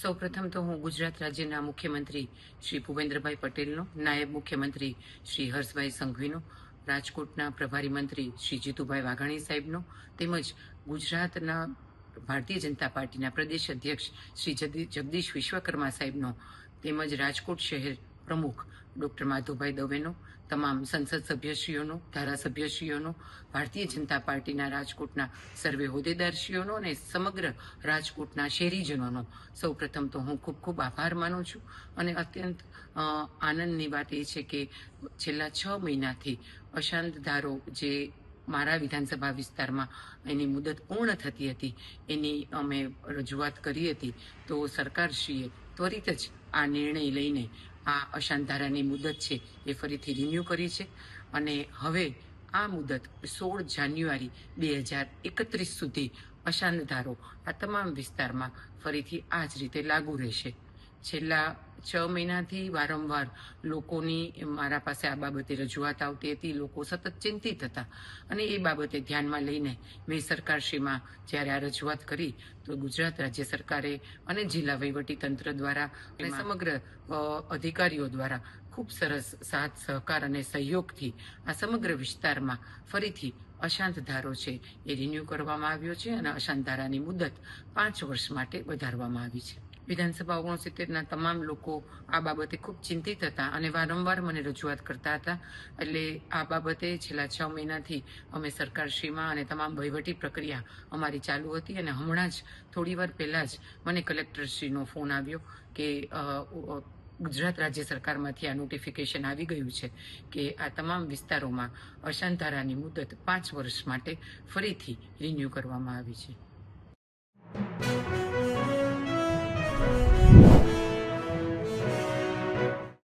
સૌપ્રથમ તો હું ગુજરાત રાજ્યના મુખ્યમંત્રી શ્રી ભૂપેન્દ્રભાઈ પટેલનો, નાયબ મુખ્યમંત્રી શ્રી હર્ષભાઈ સંઘવીનો, રાજકોટના પ્રભારી મંત્રી શ્રી જીતુભાઈ વાઘાણી સાહેબનો, તેમજ ગુજરાતના ભારતીય જનતા પાર્ટીના પ્રદેશ અધ્યક્ષ શ્રી જગદીશ વિશ્વકર્મા સાહેબનો, તેમજ રાજકોટ શહેર પ્રમુખ ડૉક્ટર માધુભાઈ દવેનો, તમામ સંસદ સભ્યશ્રીઓનો, ધારાસભ્યશ્રીઓનો, ભારતીય જનતા પાર્ટીના રાજકોટના સર્વે હોદ્દેદારશ્રીઓનો અને સમગ્ર રાજકોટના શહેરીજનોનો સૌપ્રથમ તો હું ખૂબ ખૂબ આભાર માનું છું. અને અત્યંત આનંદની વાત એ છે કે છેલ્લા 6 મહિનાથી અશાંત ધારો જે મારા વિધાનસભા વિસ્તારમાં એની મુદત પૂર્ણ થતી હતી એની અમે રજૂઆત કરી હતી, તો સરકારશ્રીએ ત્વરિત જ આ નિર્ણય લઈને આ અશાંત ધારાની મુદત છે એ ફરીથી રિન્યૂ કરી છે અને હવે આ મુદત 16 જાન્યુઆરી 2031 સુધી અશાંત ધારો આ તમામ વિસ્તારમાં ફરીથી આ જ રીતે લાગુ રહેશે. છેલ્લા 6 મહિનાથી વારંવાર લોકોની મારા પાસે આ બાબતે રજૂઆત આવતી હતી. લોકો સતત ચિંતિત હતા અને એ બાબતે ધ્યાનમાં લઈને મેં સરકારશ્રીમાં જ્યારે આ રજૂઆત કરી તો ગુજરાત રાજ્ય સરકારે અને જિલ્લા વહીવટીતંત્ર દ્વારા અને સમગ્ર અધિકારીઓ દ્વારા ખૂબ સરસ સાથ સહકાર અને સહયોગથી આ સમગ્ર વિસ્તારમાં ફરીથી અશાંત ધારો છે એ રિન્યૂ કરવામાં આવ્યો છે અને અશાંત ધારાની મુદત 5 વર્ષ માટે વધારવામાં આવી છે. વિધાનસભા 69ના તમામ લોકો આ બાબતે ખૂબ ચિંતિત હતા અને વારંવાર મને રજૂઆત કરતા હતા. એટલે આ બાબતે છેલ્લા 6 મહિનાથી અમે સરકારશ્રીમાં અને તમામ વહીવટી પ્રક્રિયા અમારી ચાલુ હતી અને હમણાં જ થોડી વાર પહેલાં જ મને કલેક્ટરશ્રીનો ફોન આવ્યો કે ગુજરાત રાજ્ય સરકારમાંથી આ નોટિફિકેશન આવી ગયું છે કે આ તમામ વિસ્તારોમાં અશાંત ધારાની મુદત 5 વર્ષ માટે ફરીથી રિન્યૂ કરવામાં આવી છે.